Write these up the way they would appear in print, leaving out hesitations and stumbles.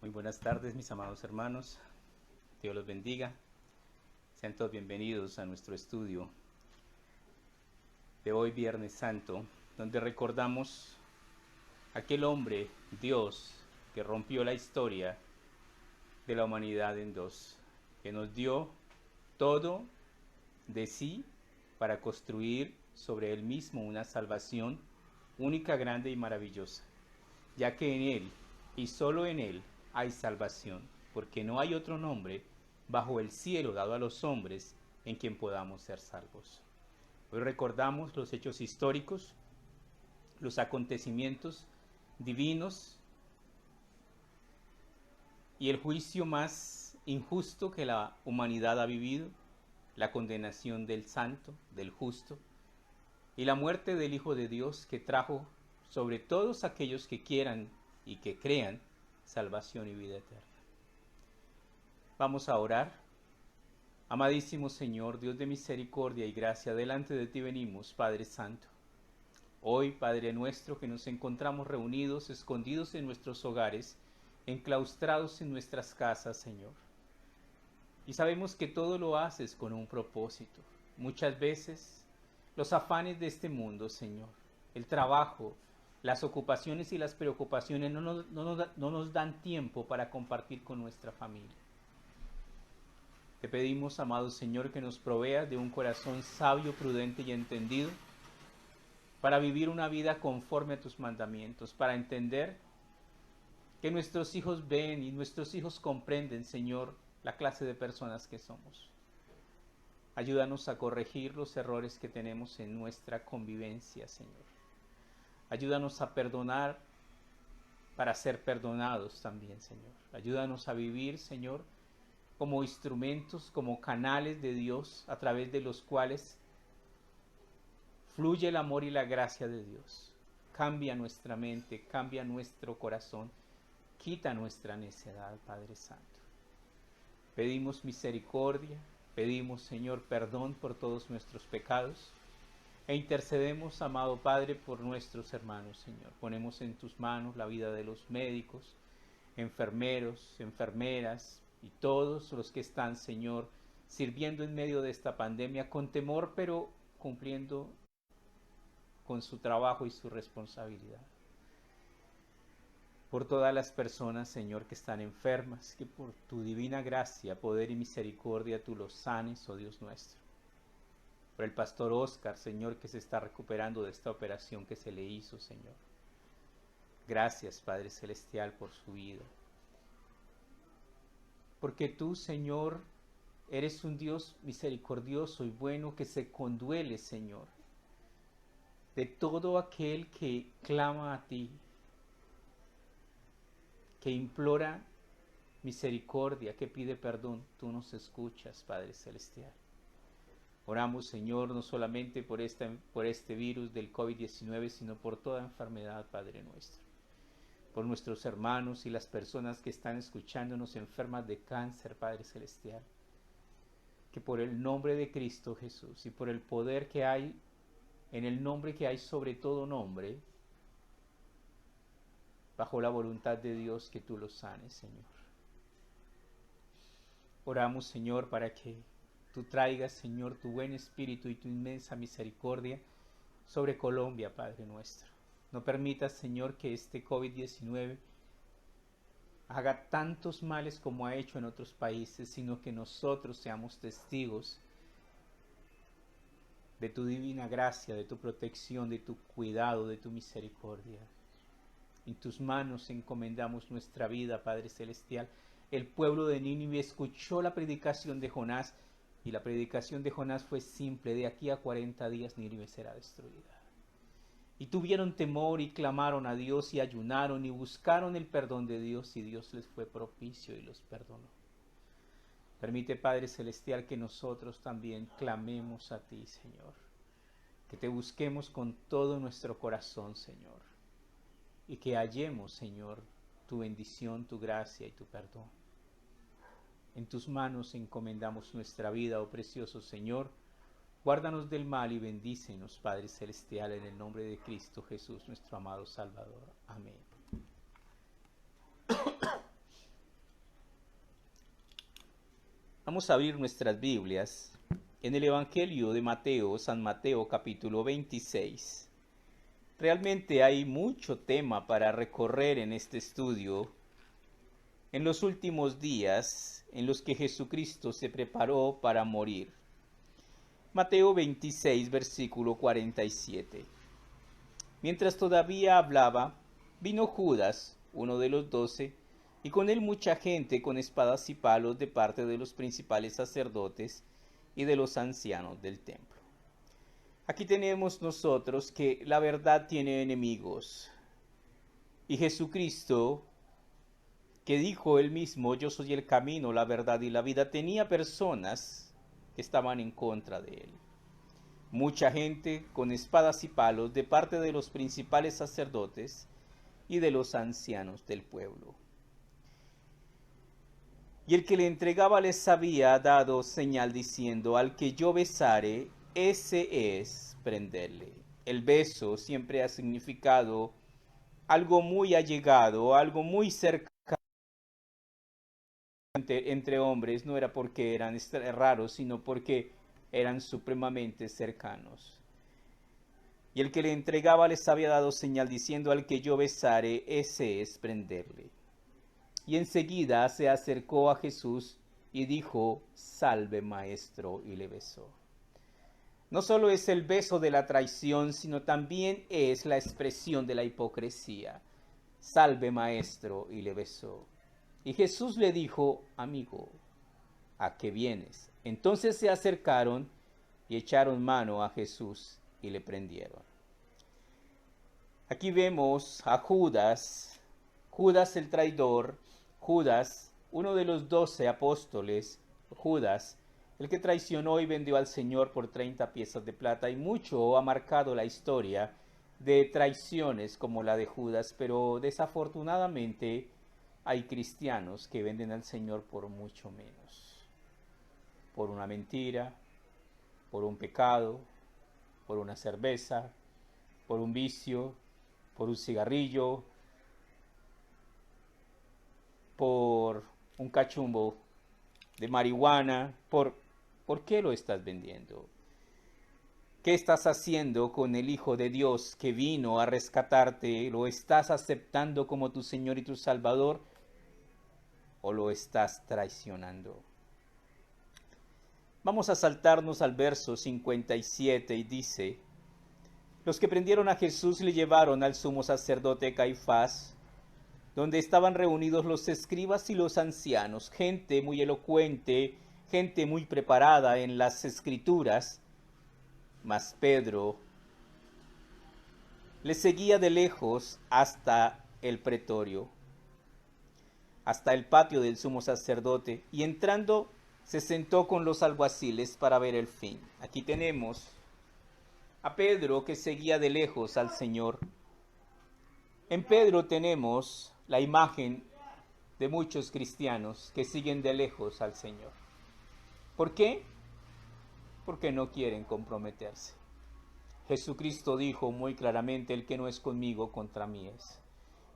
Muy buenas tardes, mis amados hermanos. Dios los bendiga. Sean todos bienvenidos a nuestro estudio de hoy, Viernes Santo, donde recordamos aquel hombre, Dios, que rompió la historia de la humanidad en dos, que nos dio todo de sí para construir sobre él mismo una salvación única, grande y maravillosa, ya que en él y solo en él hay salvación, porque no hay otro nombre bajo el cielo dado a los hombres en quien podamos ser salvos. Hoy recordamos los hechos históricos, los acontecimientos divinos y el juicio más injusto que la humanidad ha vivido, la condenación del santo, del justo, y la muerte del Hijo de Dios que trajo sobre todos aquellos que quieran y que crean salvación y vida eterna. Vamos a orar. Amadísimo Señor, Dios de misericordia y gracia, delante de ti venimos, Padre Santo. Hoy, Padre nuestro, que nos encontramos reunidos, escondidos en nuestros hogares, enclaustrados en nuestras casas, Señor. Y sabemos que todo lo haces con un propósito. Muchas veces los afanes de este mundo, Señor, el trabajo, las ocupaciones y las preocupaciones no nos dan tiempo para compartir con nuestra familia. Te pedimos, amado Señor, que nos proveas de un corazón sabio, prudente y entendido para vivir una vida conforme a tus mandamientos, para entender que nuestros hijos ven y nuestros hijos comprenden, Señor, la clase de personas que somos. Ayúdanos a corregir los errores que tenemos en nuestra convivencia, Señor. Ayúdanos a perdonar para ser perdonados también, Señor. Ayúdanos a vivir, Señor, como instrumentos, como canales de Dios a través de los cuales fluye el amor y la gracia de Dios. Cambia nuestra mente, cambia nuestro corazón, quita nuestra necedad, Padre Santo. Pedimos misericordia, pedimos, Señor, perdón por todos nuestros pecados e intercedemos, amado Padre, por nuestros hermanos, Señor. Ponemos en tus manos la vida de los médicos, enfermeros, enfermeras y todos los que están, Señor, sirviendo en medio de esta pandemia con temor, pero cumpliendo con su trabajo y su responsabilidad. Por todas las personas, Señor, que están enfermas, que por tu divina gracia, poder y misericordia tú los sanes, oh Dios nuestro. Por el pastor Oscar, Señor, que se está recuperando de esta operación que se le hizo, Señor. Gracias, Padre Celestial, por su vida. Porque tú, Señor, eres un Dios misericordioso y bueno que se conduele, Señor, de todo aquel que clama a ti, que implora misericordia, que pide perdón. Tú nos escuchas, Padre Celestial. Oramos, Señor, no solamente por este virus del COVID-19, sino por toda enfermedad, Padre nuestro. Por nuestros hermanos y las personas que están escuchándonos enfermas de cáncer, Padre Celestial. Que por el nombre de Cristo Jesús y por el poder que hay, en el nombre que hay sobre todo nombre, bajo la voluntad de Dios, que tú los sanes, Señor. Oramos, Señor, para que tú traigas, Señor, tu buen espíritu y tu inmensa misericordia sobre Colombia, Padre nuestro. No permitas, Señor, que este COVID-19 haga tantos males como ha hecho en otros países, sino que nosotros seamos testigos de tu divina gracia, de tu protección, de tu cuidado, de tu misericordia. En tus manos encomendamos nuestra vida, Padre Celestial. El pueblo de Nínive escuchó la predicación de Jonás, y la predicación de Jonás fue simple: de aquí a 40 días Nínive será destruida. Y tuvieron temor y clamaron a Dios y ayunaron y buscaron el perdón de Dios, y Dios les fue propicio y los perdonó. Permite, Padre Celestial, que nosotros también clamemos a ti, Señor. Que te busquemos con todo nuestro corazón, Señor. Y que hallemos, Señor, tu bendición, tu gracia y tu perdón. En tus manos encomendamos nuestra vida, oh precioso Señor. Guárdanos del mal y bendícenos, Padre Celestial, en el nombre de Cristo Jesús, nuestro amado Salvador. Amén. Vamos a abrir nuestras Biblias en el Evangelio de Mateo, San Mateo capítulo 26. Realmente hay mucho tema para recorrer en este estudio en los últimos días en los que Jesucristo se preparó para morir. Mateo 26, versículo 47. Mientras todavía hablaba, vino Judas, uno de los 12, y con él mucha gente con espadas y palos de parte de los principales sacerdotes y de los ancianos del templo. Aquí tenemos nosotros que la verdad tiene enemigos. Y Jesucristo, que dijo él mismo, yo soy el camino, la verdad y la vida, tenía personas que estaban en contra de él. Mucha gente con espadas y palos de parte de los principales sacerdotes y de los ancianos del pueblo. Y el que le entregaba les había dado señal diciendo, al que yo besare, ese es prenderle. El beso siempre ha significado algo muy allegado, algo muy cercano entre hombres. No era porque eran raros, sino porque eran supremamente cercanos. Y el que le entregaba les había dado señal diciendo, al que yo besare, ese es prenderle. Y enseguida se acercó a Jesús y dijo, salve maestro, y le besó. No solo es el beso de la traición, sino también es la expresión de la hipocresía. Salve maestro, y le besó. Y Jesús le dijo, amigo, ¿a qué vienes? Entonces se acercaron y echaron mano a Jesús y le prendieron. Aquí vemos a Judas el traidor, Judas, uno de los 12 apóstoles, Judas, el que traicionó y vendió al Señor por 30 piezas de plata, y mucho ha marcado la historia de traiciones como la de Judas, pero desafortunadamente hay cristianos que venden al Señor por mucho menos, por una mentira, por un pecado, por una cerveza, por un vicio, por un cigarrillo, por un cachumbo de marihuana. ¿Por qué lo estás vendiendo? ¿Qué estás haciendo con el Hijo de Dios que vino a rescatarte? ¿Lo estás aceptando como tu Señor y tu Salvador o lo estás traicionando? Vamos a saltarnos al verso 57 y dice, los que prendieron a Jesús le llevaron al sumo sacerdote Caifás, donde estaban reunidos los escribas y los ancianos, gente muy elocuente, gente muy preparada en las escrituras. Mas Pedro le seguía de lejos hasta el pretorio, hasta el patio del sumo sacerdote, y entrando se sentó con los alguaciles para ver el fin. Aquí tenemos a Pedro que seguía de lejos al Señor. En Pedro tenemos la imagen de muchos cristianos que siguen de lejos al Señor. ¿Por qué? Porque no quieren comprometerse. Jesucristo dijo muy claramente, el que no es conmigo, contra mí es.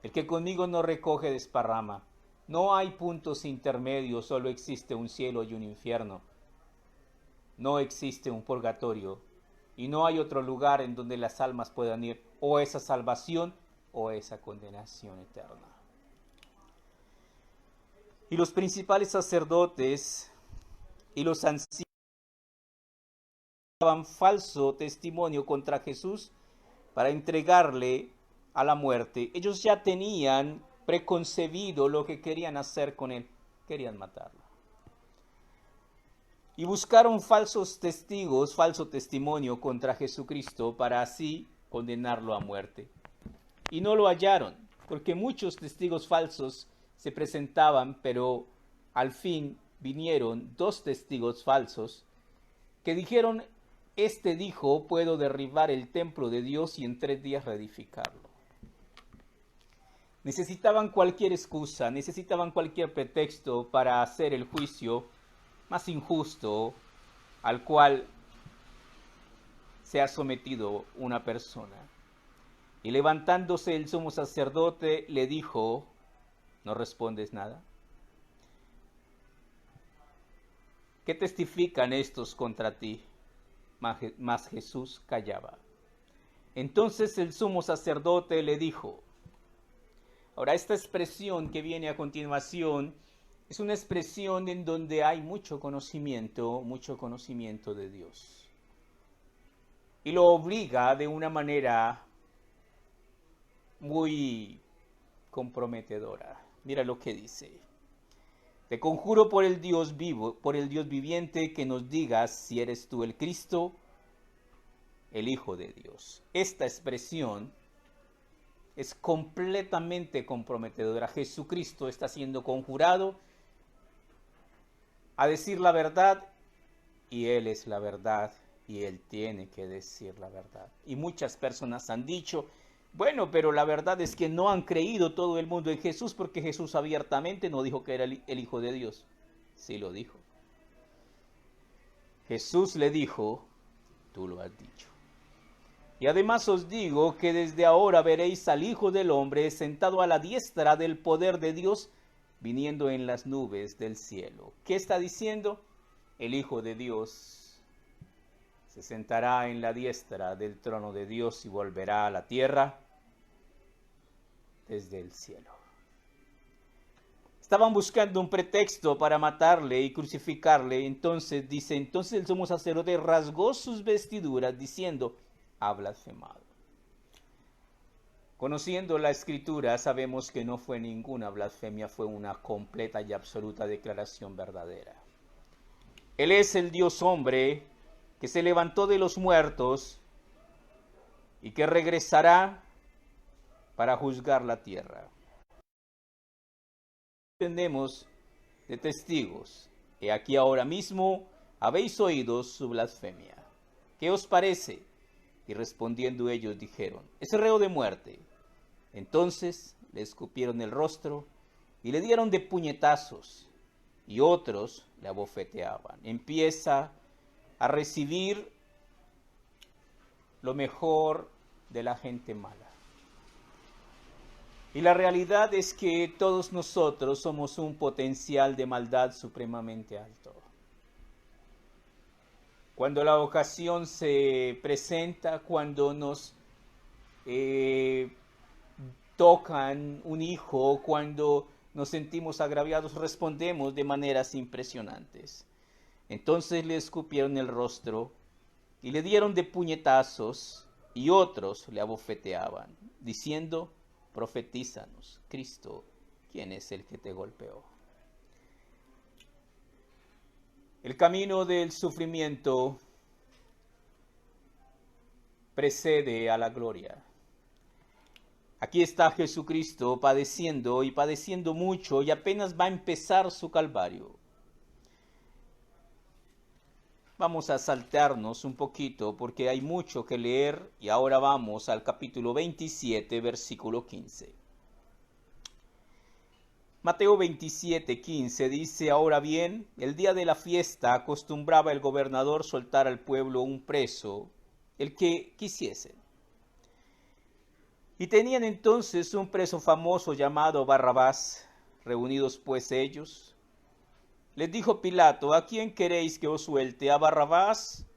El que conmigo no recoge, desparrama. No hay puntos intermedios, solo existe un cielo y un infierno. No existe un purgatorio. Y no hay otro lugar en donde las almas puedan ir, o esa salvación o esa condenación eterna. Y los principales sacerdotes y los ancianos daban falso testimonio contra Jesús para entregarle a la muerte. Ellos ya tenían preconcebido lo que querían hacer con él. Querían matarlo. Y buscaron falsos testigos, falso testimonio contra Jesucristo para así condenarlo a muerte. Y no lo hallaron, porque muchos testigos falsos se presentaban, pero al fin vinieron 2 testigos falsos que dijeron, este dijo, puedo derribar el templo de Dios y en 3 días reedificarlo. Necesitaban cualquier excusa, necesitaban cualquier pretexto para hacer el juicio más injusto al cual se ha sometido una persona. Y levantándose el sumo sacerdote le dijo, ¿no respondes nada? ¿Qué testifican estos contra ti? Mas Jesús callaba. Entonces el sumo sacerdote le dijo. Ahora, esta expresión que viene a continuación es una expresión en donde hay mucho conocimiento de Dios. Y lo obliga de una manera muy comprometedora. Mira lo que dice. Te conjuro por el Dios vivo, por el Dios viviente, que nos digas si eres tú el Cristo, el Hijo de Dios. Esta expresión es completamente comprometedora. Jesucristo está siendo conjurado a decir la verdad, y Él es la verdad, y Él tiene que decir la verdad. Y muchas personas han dicho, bueno, pero la verdad es que no han creído todo el mundo en Jesús, porque Jesús abiertamente no dijo que era el Hijo de Dios. Sí lo dijo. Jesús le dijo, tú lo has dicho. Y además os digo que desde ahora veréis al Hijo del Hombre sentado a la diestra del poder de Dios, viniendo en las nubes del cielo. ¿Qué está diciendo? El Hijo de Dios se sentará en la diestra del trono de Dios y volverá a la tierra desde el cielo. Estaban buscando un pretexto para matarle y crucificarle. Entonces el sumo sacerdote rasgó sus vestiduras diciendo, ha blasfemado. Conociendo la Escritura, sabemos que no fue ninguna blasfemia, fue una completa y absoluta declaración verdadera. Él es el Dios hombre que se levantó de los muertos y que regresará para juzgar la tierra. Entendemos de testigos, y aquí ahora mismo habéis oído su blasfemia. ¿Qué os parece? Y respondiendo ellos dijeron, es reo de muerte. Entonces le escupieron el rostro y le dieron de puñetazos, y otros le abofeteaban. Empieza a recibir lo mejor de la gente mala. Y la realidad es que todos nosotros somos un potencial de maldad supremamente alto. Cuando la ocasión se presenta, cuando nos tocan un hijo, cuando nos sentimos agraviados, respondemos de maneras impresionantes. Entonces le escupieron el rostro y le dieron de puñetazos, y otros le abofeteaban, diciendo, profetízanos, Cristo, ¿quién es el que te golpeó? El camino del sufrimiento precede a la gloria. Aquí está Jesucristo padeciendo y padeciendo mucho, y apenas va a empezar su calvario. Vamos a saltarnos un poquito porque hay mucho que leer, y ahora vamos al capítulo 27, versículo 15. Mateo 27, 15 dice, ahora bien, el día de la fiesta acostumbraba el gobernador soltar al pueblo un preso, el que quisiesen. Y tenían entonces un preso famoso llamado Barrabás. Reunidos pues ellos, les dijo Pilato, ¿a quién queréis que os suelte, a Barrabás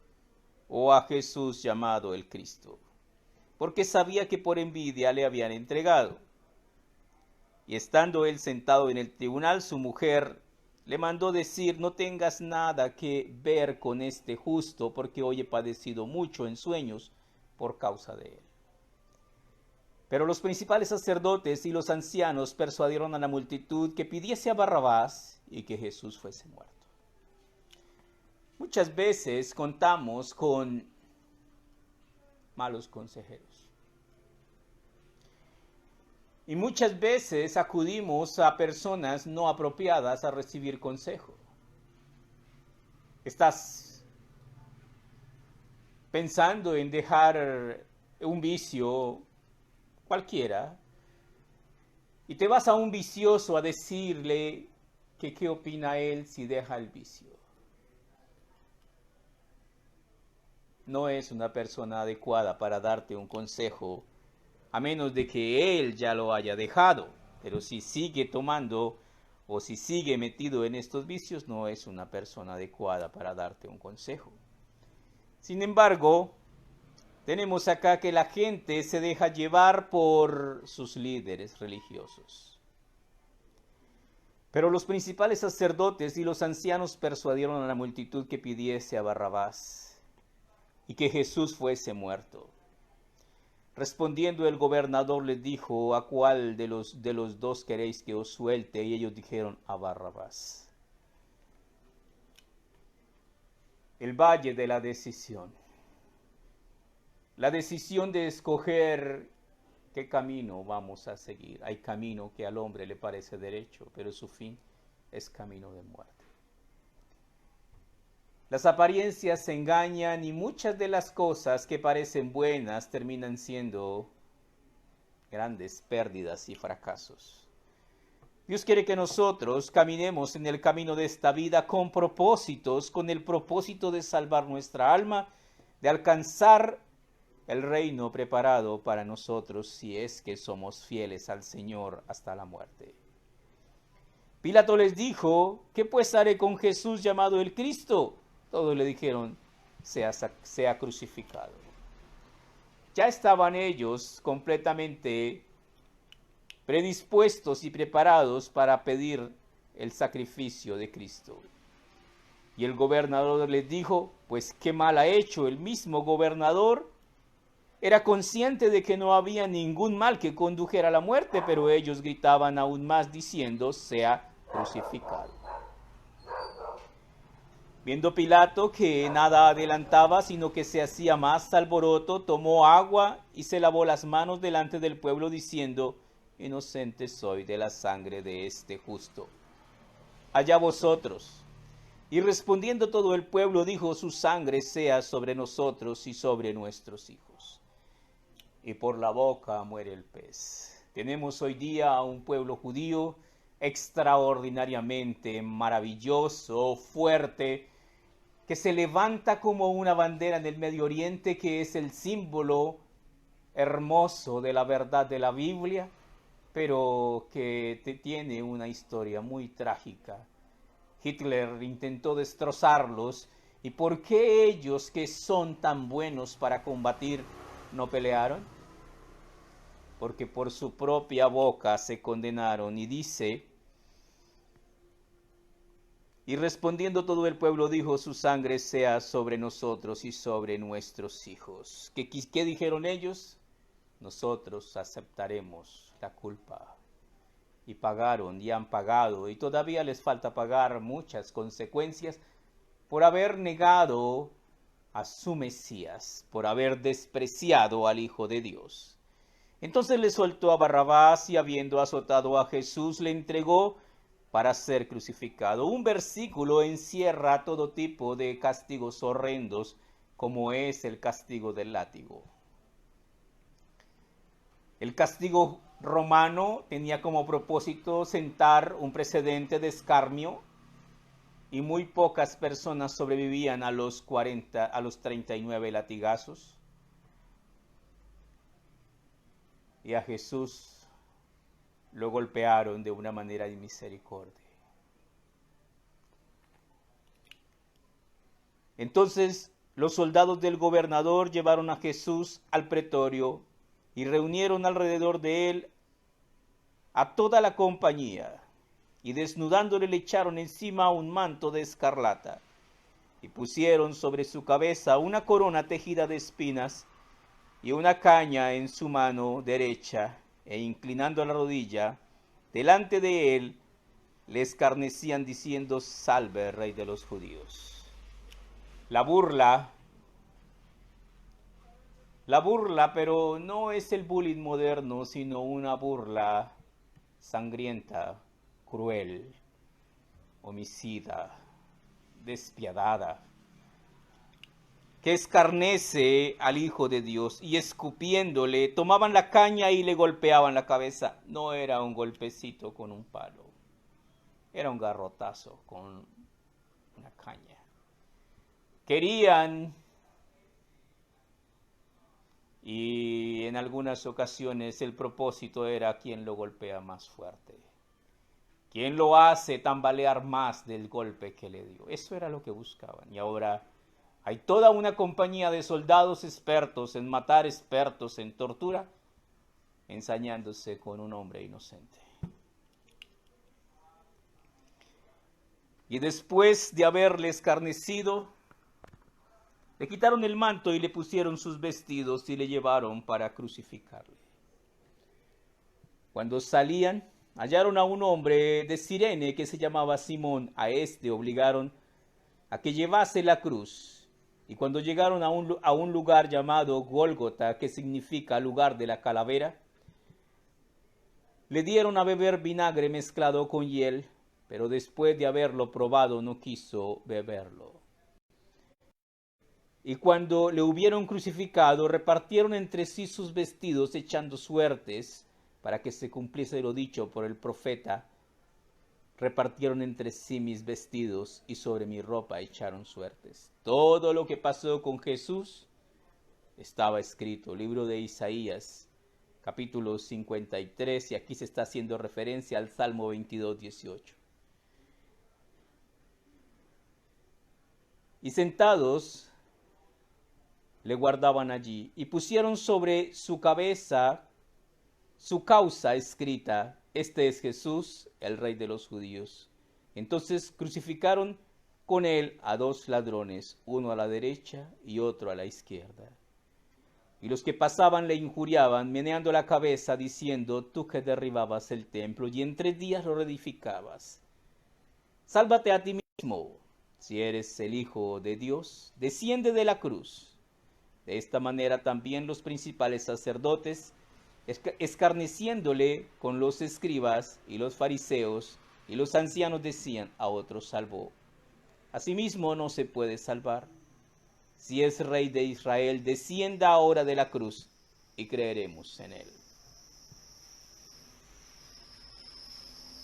o a Jesús llamado el Cristo? Porque sabía que por envidia le habían entregado. Y estando él sentado en el tribunal, su mujer le mandó decir, no tengas nada que ver con este justo, porque hoy he padecido mucho en sueños por causa de él. Pero los principales sacerdotes y los ancianos persuadieron a la multitud que pidiese a Barrabás y que Jesús fuese muerto. Muchas veces contamos con malos consejeros. Y muchas veces acudimos a personas no apropiadas a recibir consejo. Estás pensando en dejar un vicio cualquiera y te vas a un vicioso a decirle que qué opina él si deja el vicio. No es una persona adecuada para darte un consejo, a menos de que él ya lo haya dejado. Pero si sigue tomando o si sigue metido en estos vicios, no es una persona adecuada para darte un consejo. Sin embargo, tenemos acá que la gente se deja llevar por sus líderes religiosos. Pero los principales sacerdotes y los ancianos persuadieron a la multitud que pidiese a Barrabás y que Jesús fuese muerto. Respondiendo el gobernador les dijo: ¿a cuál de los dos queréis que os suelte? Y ellos dijeron: a Barrabás. El valle de la decisión. La decisión de escoger qué camino vamos a seguir. Hay camino que al hombre le parece derecho, pero su fin es camino de muerte. Las apariencias se engañan y muchas de las cosas que parecen buenas terminan siendo grandes pérdidas y fracasos. Dios quiere que nosotros caminemos en el camino de esta vida con propósitos, con el propósito de salvar nuestra alma, de alcanzar el reino preparado para nosotros si es que somos fieles al Señor hasta la muerte. Pilato les dijo: ¿qué pues haré con Jesús llamado el Cristo? Todos le dijeron: sea crucificado. Ya estaban ellos completamente predispuestos y preparados para pedir el sacrificio de Cristo. Y el gobernador les dijo: pues qué mal ha hecho. El mismo gobernador era consciente de que no había ningún mal que condujera a la muerte, pero ellos gritaban aún más diciendo: sea crucificado. Viendo Pilato que nada adelantaba, sino que se hacía más alboroto, tomó agua y se lavó las manos delante del pueblo, diciendo: inocente soy de la sangre de este justo. Allá vosotros. Y respondiendo todo el pueblo dijo: su sangre sea sobre nosotros y sobre nuestros hijos. Y por la boca muere el pez. Tenemos hoy día a un pueblo judío extraordinariamente maravilloso, fuerte, que se levanta como una bandera en el Medio Oriente, que es el símbolo hermoso de la verdad de la Biblia, pero que tiene una historia muy trágica. Hitler intentó destrozarlos. ¿Y por qué ellos, que son tan buenos para combatir, no pelearon? Porque por su propia boca se condenaron. Y dice: y respondiendo todo el pueblo dijo: su sangre sea sobre nosotros y sobre nuestros hijos. ¿Qué dijeron ellos? Nosotros aceptaremos la culpa. Y pagaron y han pagado, y todavía les falta pagar muchas consecuencias por haber negado a su Mesías, por haber despreciado al Hijo de Dios. Entonces le soltó a Barrabás, y habiendo azotado a Jesús, le entregó para ser crucificado. Un versículo encierra todo tipo de castigos horrendos, como es el castigo del látigo. El castigo romano tenía como propósito sentar un precedente de escarnio, y muy pocas personas sobrevivían a los 39 latigazos. Y a Jesús lo golpearon de una manera de misericordia. Entonces los soldados del gobernador llevaron a Jesús al pretorio y reunieron alrededor de él a toda la compañía, y desnudándole le echaron encima un manto de escarlata, y pusieron sobre su cabeza una corona tejida de espinas y una caña en su mano derecha, e inclinando la rodilla delante de él, le escarnecían diciendo: salve, Rey de los judíos. La burla, pero no es el bullying moderno, sino una burla sangrienta, cruel, homicida, despiadada, que escarnece al Hijo de Dios, y escupiéndole tomaban la caña y le golpeaban la cabeza. No era un golpecito con un palo, era un garrotazo con una caña. Querían, y en algunas ocasiones el propósito era quien lo golpea más fuerte. ¿Quién lo hace tambalear más del golpe que le dio? Eso era lo que buscaban. Y ahora hay toda una compañía de soldados expertos en matar, expertos en tortura, ensañándose con un hombre inocente. Y después de haberle escarnecido, le quitaron el manto y le pusieron sus vestidos y le llevaron para crucificarle. Cuando salían, hallaron a un hombre de Cirene que se llamaba Simón. A este obligaron a que llevase la cruz. Y cuando llegaron a un lugar llamado Gólgota, que significa lugar de la calavera, le dieron a beber vinagre mezclado con hiel, pero después de haberlo probado no quiso beberlo. Y cuando le hubieron crucificado, repartieron entre sí sus vestidos, echando suertes, para que se cumpliese lo dicho por el profeta. Repartieron entre sí mis vestidos, y sobre mi ropa echaron suertes. Todo lo que pasó con Jesús estaba escrito. Libro de Isaías, capítulo 53, y aquí se está haciendo referencia al Salmo 22, 18. Y sentados le guardaban allí, y pusieron sobre su cabeza su causa escrita: este es Jesús, el Rey de los judíos. Entonces crucificaron con él a dos ladrones, uno a la derecha y otro a la izquierda. Y los que pasaban le injuriaban, meneando la cabeza, diciendo: tú que derribabas el templo y en 3 días lo reedificabas, sálvate a ti mismo. Si eres el Hijo de Dios, desciende de la cruz. De esta manera también los principales sacerdotes, escarneciéndole con los escribas y los fariseos y los ancianos, decían: a otros salvó, asimismo no se puede salvar. Si es Rey de Israel, descienda ahora de la cruz y creeremos en él.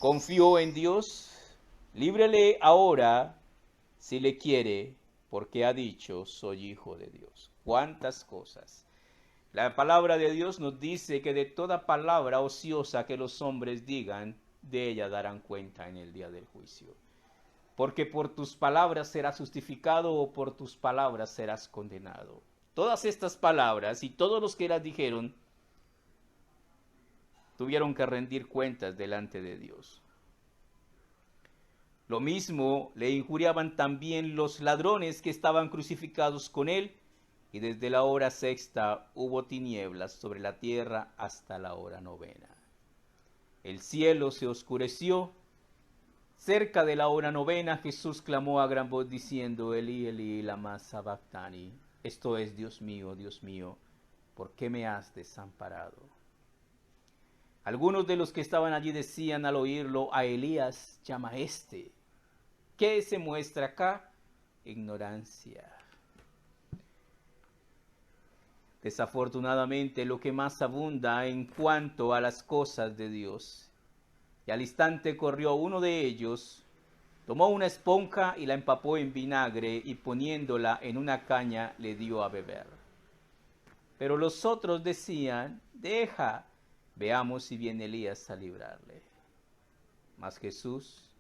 Confió en Dios, líbrele ahora si le quiere, porque ha dicho: soy hijo de Dios. ¿Cuántas cosas? La palabra de Dios nos dice que de toda palabra ociosa que los hombres digan, de ella darán cuenta en el día del juicio. Porque por tus palabras serás justificado o por tus palabras serás condenado. Todas estas palabras y todos los que las dijeron tuvieron que rendir cuentas delante de Dios. Lo mismo le injuriaban también los ladrones que estaban crucificados con él, y desde la hora 6 hubo tinieblas sobre la tierra hasta la hora 9. El cielo se oscureció. Cerca de la hora 9 Jesús clamó a gran voz diciendo: Elí, Elí, lama sabactani. Esto es: Dios mío, ¿por qué me has desamparado? Algunos de los que estaban allí decían al oírlo: a Elías llama este. ¿Qué se muestra acá? Ignorancia. Desafortunadamente, lo que más abunda en cuanto a las cosas de Dios. Y al instante corrió uno de ellos, tomó una esponja y la empapó en vinagre, y poniéndola en una caña le dio a beber. Pero los otros decían: deja, veamos si viene Elías a librarle. Mas Jesús,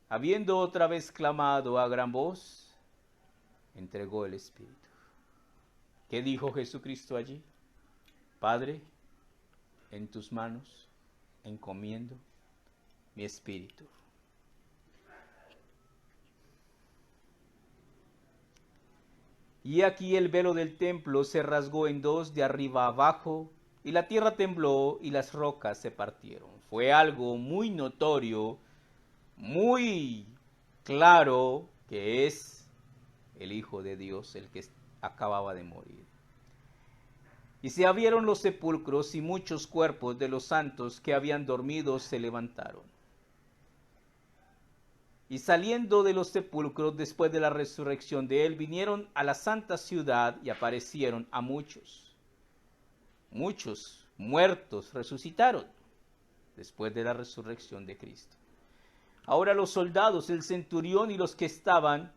habiendo otra vez clamado a gran voz, entregó el Espíritu. ¿Qué dijo Jesucristo allí? Padre, en tus manos encomiendo mi espíritu. Y aquí el velo del templo se rasgó en dos de arriba abajo, y la tierra tembló y las rocas se partieron. Fue algo muy notorio, muy claro, que es el Hijo de Dios el que acababa de morir. Y se abrieron los sepulcros, y muchos cuerpos de los santos que habían dormido se levantaron. Y saliendo de los sepulcros después de la resurrección de él, vinieron a la santa ciudad y aparecieron a muchos. Muchos muertos resucitaron después de la resurrección de Cristo. Ahora los soldados, el centurión y los que estaban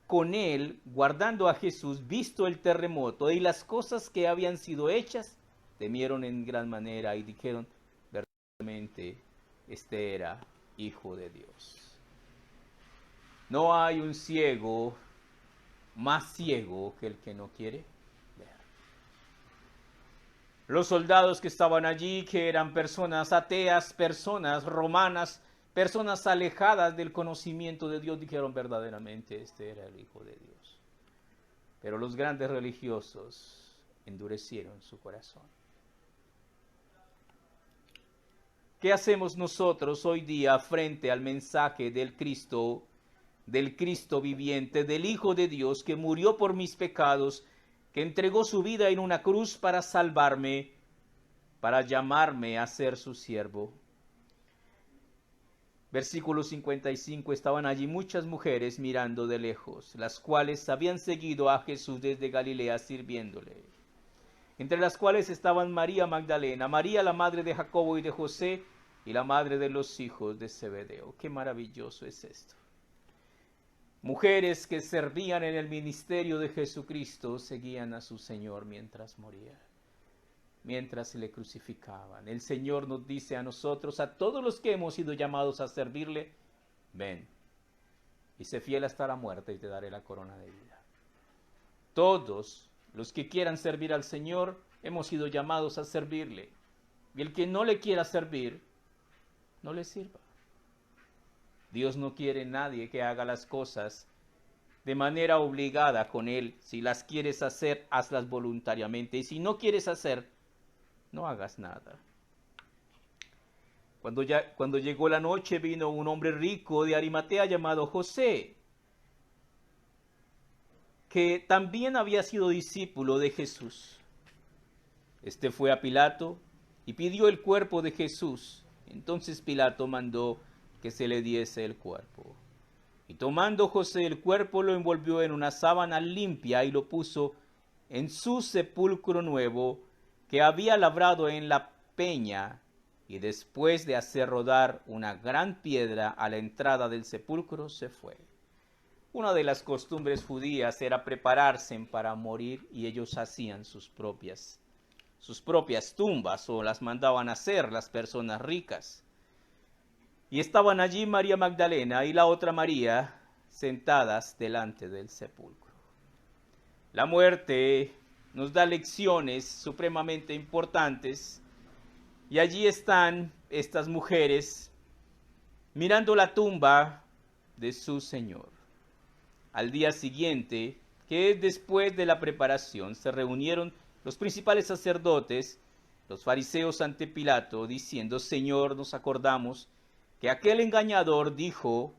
con él guardando a Jesús, visto el terremoto y las cosas que habían sido hechas, temieron en gran manera y dijeron: verdaderamente este era hijo de Dios. No hay un ciego más ciego que el que no quiere ver. Los soldados que estaban allí, que eran personas ateas, personas romanas, personas alejadas del conocimiento de Dios, dijeron verdaderamente, este era el Hijo de Dios. Pero los grandes religiosos endurecieron su corazón. ¿Qué hacemos nosotros hoy día frente al mensaje del Cristo viviente, del Hijo de Dios, que murió por mis pecados, que entregó su vida en una cruz para salvarme, para llamarme a ser su siervo? Versículo 55, estaban allí muchas mujeres mirando de lejos, las cuales habían seguido a Jesús desde Galilea sirviéndole, entre las cuales estaban María Magdalena, María la madre de Jacobo y de José, y la madre de los hijos de Zebedeo. Qué maravilloso es esto. Mujeres que servían en el ministerio de Jesucristo seguían a su Señor mientras moría, mientras le crucificaban. El Señor nos dice a nosotros, a todos los que hemos sido llamados a servirle, ven y sé fiel hasta la muerte y te daré la corona de vida. Todos los que quieran servir al Señor hemos sido llamados a servirle. Y el que no le quiera servir, no le sirva. Dios no quiere nadie que haga las cosas de manera obligada con Él. Si las quieres hacer, hazlas voluntariamente. Y si no quieres hacer, no hagas nada. Cuando llegó la noche, vino un hombre rico de Arimatea llamado José, que también había sido discípulo de Jesús. Este fue a Pilato y pidió el cuerpo de Jesús. Entonces Pilato mandó que se le diese el cuerpo. Y tomando José el cuerpo, lo envolvió en una sábana limpia y lo puso en su sepulcro nuevo que había labrado en la peña, y después de hacer rodar una gran piedra a la entrada del sepulcro, se fue. Una de las costumbres judías era prepararse para morir, y ellos hacían sus propias tumbas, o las mandaban a hacer las personas ricas. Y estaban allí María Magdalena y la otra María sentadas delante del sepulcro. La muerte nos da lecciones supremamente importantes, y allí están estas mujeres mirando la tumba de su Señor. Al día siguiente, que es después de la preparación, se reunieron los principales sacerdotes, los fariseos ante Pilato, diciendo: Señor, nos acordamos que aquel engañador dijo,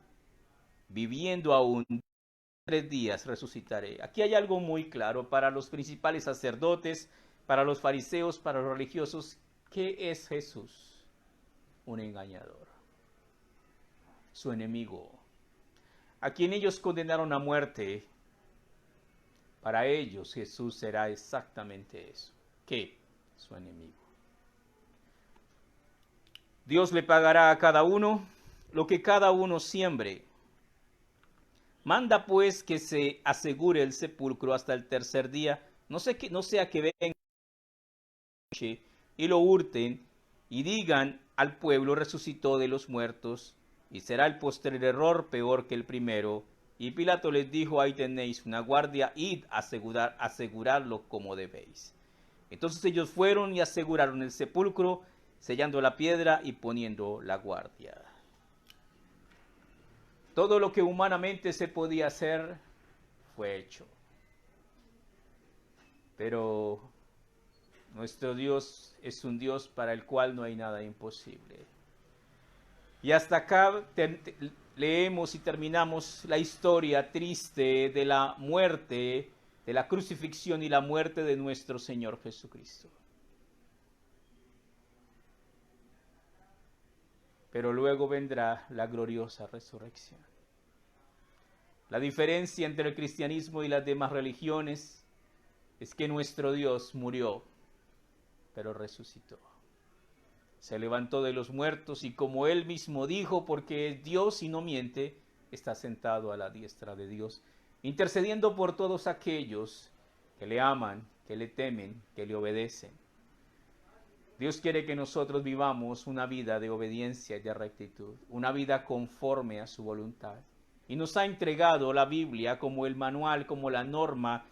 viviendo aún 3 días resucitaré. Aquí hay algo muy claro para los principales sacerdotes, para los fariseos, para los religiosos. ¿Qué es Jesús? Un engañador, su enemigo, a quien ellos condenaron a muerte. Para ellos Jesús será exactamente eso. ¿Qué? Su enemigo. Dios le pagará a cada uno lo que cada uno siembre. Manda pues que se asegure el sepulcro hasta el tercer día, no sea que vengan y lo hurten y digan al pueblo: resucitó de los muertos, y será el postrer error peor que el primero. Y Pilato les dijo: ahí tenéis una guardia, id a asegurarlo como debéis. Entonces ellos fueron y aseguraron el sepulcro, sellando la piedra y poniendo la guardia. Todo lo que humanamente se podía hacer fue hecho. Pero nuestro Dios es un Dios para el cual no hay nada imposible. Y hasta acá leemos y terminamos la historia triste de la muerte, de la crucifixión y la muerte de nuestro Señor Jesucristo. Pero luego vendrá la gloriosa resurrección. La diferencia entre el cristianismo y las demás religiones es que nuestro Dios murió, pero resucitó. Se levantó de los muertos y, como Él mismo dijo, porque es Dios y no miente, está sentado a la diestra de Dios, intercediendo por todos aquellos que le aman, que le temen, que le obedecen. Dios quiere que nosotros vivamos una vida de obediencia y de rectitud, una vida conforme a su voluntad. Y nos ha entregado la Biblia como el manual, como la norma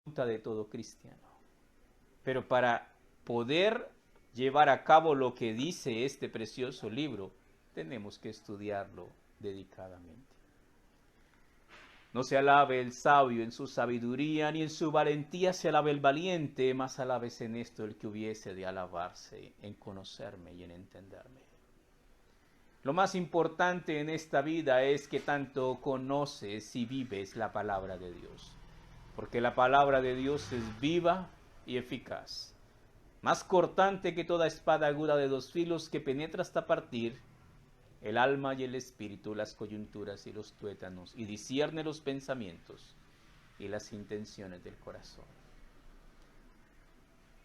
de todo cristiano. Pero para poder llevar a cabo lo que dice este precioso libro, tenemos que estudiarlo dedicadamente. No se alabe el sabio en su sabiduría, ni en su valentía se alabe el valiente, mas alabes en esto el que hubiese de alabarse, en conocerme y en entenderme. Lo más importante en esta vida es que tanto conoces y vives la palabra de Dios, porque la palabra de Dios es viva y eficaz, más cortante que toda espada aguda de dos filos, que penetra hasta partir el alma y el espíritu, las coyunturas y los tuétanos, y discierne los pensamientos y las intenciones del corazón.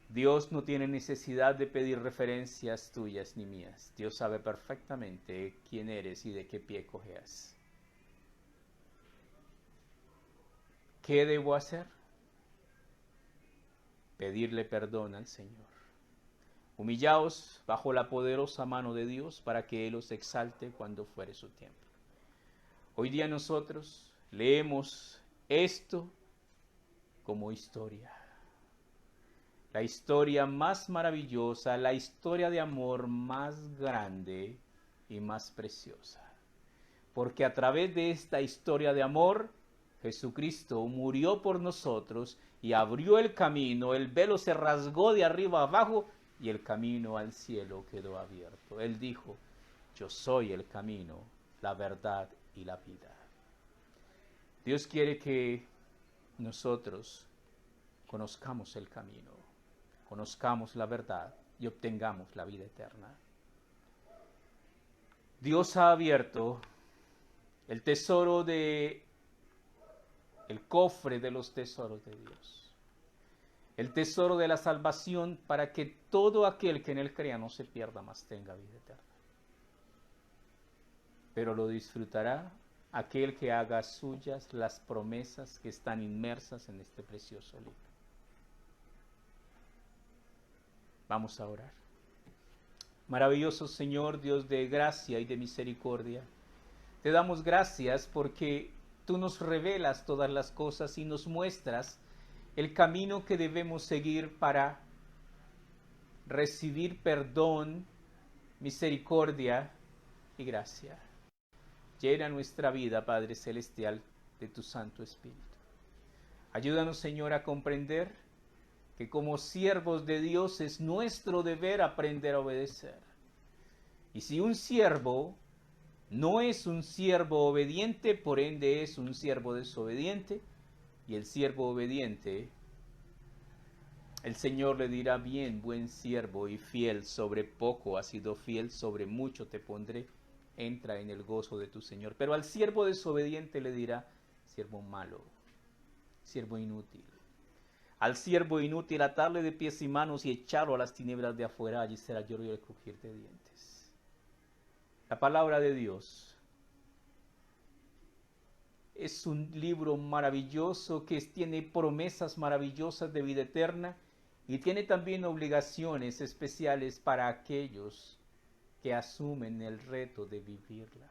Dios no tiene necesidad de pedir referencias tuyas ni mías. Dios sabe perfectamente quién eres y de qué pie cojeas. ¿Qué debo hacer? Pedirle perdón al Señor. Humillaos bajo la poderosa mano de Dios para que Él os exalte cuando fuere su tiempo. Hoy día nosotros leemos esto como historia. La historia más maravillosa, la historia de amor más grande y más preciosa. Porque a través de esta historia de amor, Jesucristo murió por nosotros y abrió el camino, el velo se rasgó de arriba abajo y el camino al cielo quedó abierto. Él dijo, yo soy el camino, la verdad y la vida. Dios quiere que nosotros conozcamos el camino, conozcamos la verdad y obtengamos la vida eterna. Dios ha abierto el tesoro el cofre de los tesoros de Dios. El tesoro de la salvación para que todo aquel que en él crea no se pierda, mas tenga vida eterna. Pero lo disfrutará aquel que haga suyas las promesas que están inmersas en este precioso libro. Vamos a orar. Maravilloso Señor, Dios de gracia y de misericordia, te damos gracias porque tú nos revelas todas las cosas y nos muestras el camino que debemos seguir para recibir perdón, misericordia y gracia. Llena nuestra vida, Padre Celestial, de tu Santo Espíritu. Ayúdanos, Señor, a comprender que como siervos de Dios es nuestro deber aprender a obedecer. Y si un siervo no es un siervo obediente, por ende es un siervo desobediente, y el siervo obediente, el Señor le dirá, bien, buen siervo y fiel, sobre poco has sido fiel, sobre mucho te pondré, entra en el gozo de tu Señor. Pero al siervo desobediente le dirá, siervo malo, siervo inútil. Al siervo inútil atarle de pies y manos y echarlo a las tinieblas de afuera, allí será lloro y el crujir de dientes. La palabra de Dios es un libro maravilloso que tiene promesas maravillosas de vida eterna y tiene también obligaciones especiales para aquellos que asumen el reto de vivirla.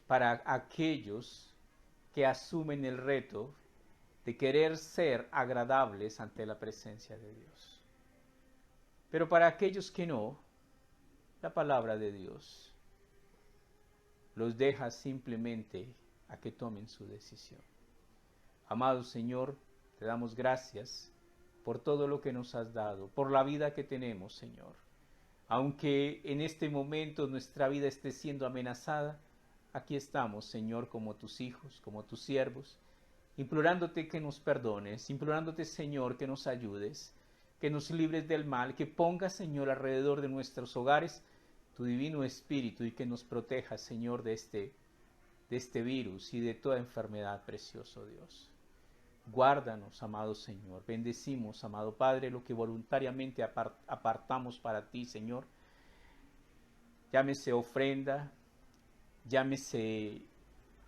Para aquellos que asumen el reto de querer ser agradables ante la presencia de Dios. Pero para aquellos que no, la palabra de Dios los deja simplemente a que tomen su decisión. Amado Señor, te damos gracias por todo lo que nos has dado, por la vida que tenemos, Señor. Aunque en este momento nuestra vida esté siendo amenazada, aquí estamos, Señor, como tus hijos, como tus siervos, implorándote que nos perdones, implorándote, Señor, que nos ayudes, que nos libres del mal, que pongas, Señor, alrededor de nuestros hogares tu divino espíritu y que nos proteja, Señor, de este virus y de toda enfermedad, precioso Dios. Guárdanos, amado Señor. Bendecimos, amado Padre, lo que voluntariamente apartamos para ti, Señor. Llámese ofrenda, llámese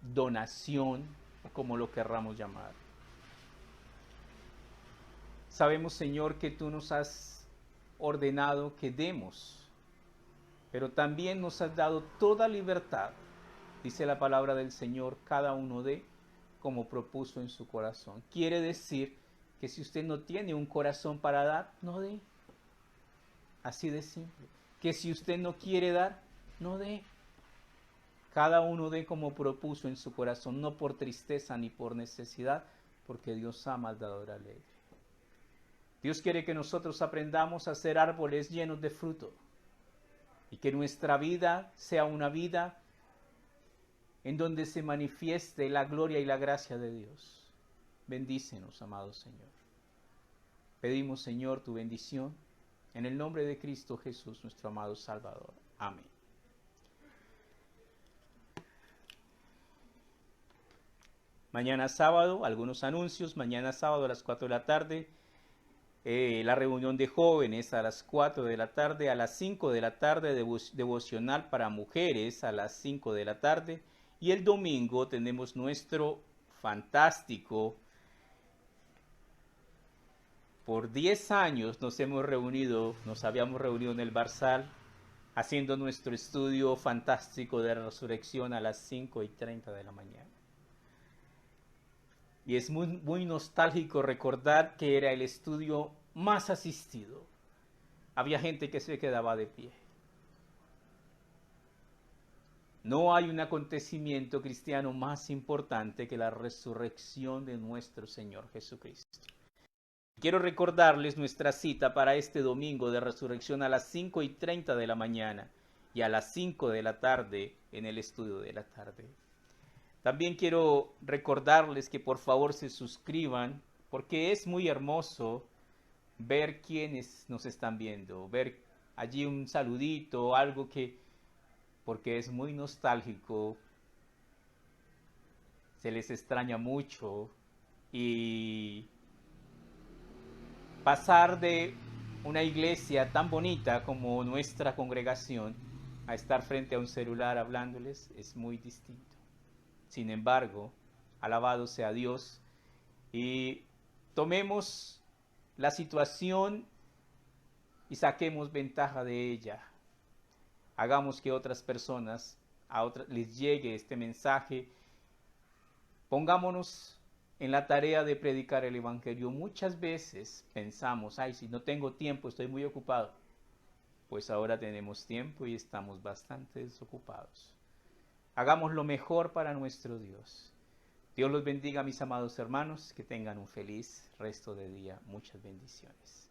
donación, o como lo querramos llamar. Sabemos, Señor, que tú nos has ordenado que demos, pero también nos has dado toda libertad. Dice la palabra del Señor, cada uno dé como propuso en su corazón. Quiere decir que si usted no tiene un corazón para dar, no dé. Así de simple. Que si usted no quiere dar, no dé. Cada uno dé como propuso en su corazón, no por tristeza ni por necesidad, porque Dios ama al dador alegre. Dios quiere que nosotros aprendamos a ser árboles llenos de fruto y que nuestra vida sea una vida en donde se manifieste la gloria y la gracia de Dios. Bendícenos, amado Señor. Pedimos, Señor, tu bendición en el nombre de Cristo Jesús, nuestro amado Salvador. Amén. Mañana sábado, algunos anuncios. Mañana sábado a las 4 de la tarde, la reunión de jóvenes a las 4 de la tarde. A las 5 de la tarde, devocional para mujeres a las 5 de la tarde. Y el domingo tenemos nuestro fantástico. Por 10 años nos habíamos reunido en el Barzal, haciendo nuestro estudio fantástico de la resurrección a las 5:30 de la mañana. Y es muy nostálgico recordar que era el estudio más asistido. Había gente que se quedaba de pie. No hay un acontecimiento cristiano más importante que la resurrección de nuestro Señor Jesucristo. Quiero recordarles nuestra cita para este domingo de resurrección a las 5:30 de la mañana y a las 5 de la tarde en el estudio de la tarde. También quiero recordarles que por favor se suscriban, porque es muy hermoso ver quiénes nos están viendo, ver allí un saludito, algo porque es muy nostálgico, se les extraña mucho y pasar de una iglesia tan bonita como nuestra congregación a estar frente a un celular hablándoles es muy distinto. Sin embargo, alabado sea Dios, y tomemos la situación y saquemos ventaja de ella. Hagamos que otras personas, les llegue este mensaje. Pongámonos en la tarea de predicar el Evangelio. Muchas veces pensamos, ay, si no tengo tiempo, estoy muy ocupado. Pues ahora tenemos tiempo y estamos bastante desocupados. Hagamos lo mejor para nuestro Dios. Dios los bendiga, mis amados hermanos, que tengan un feliz resto de día. Muchas bendiciones.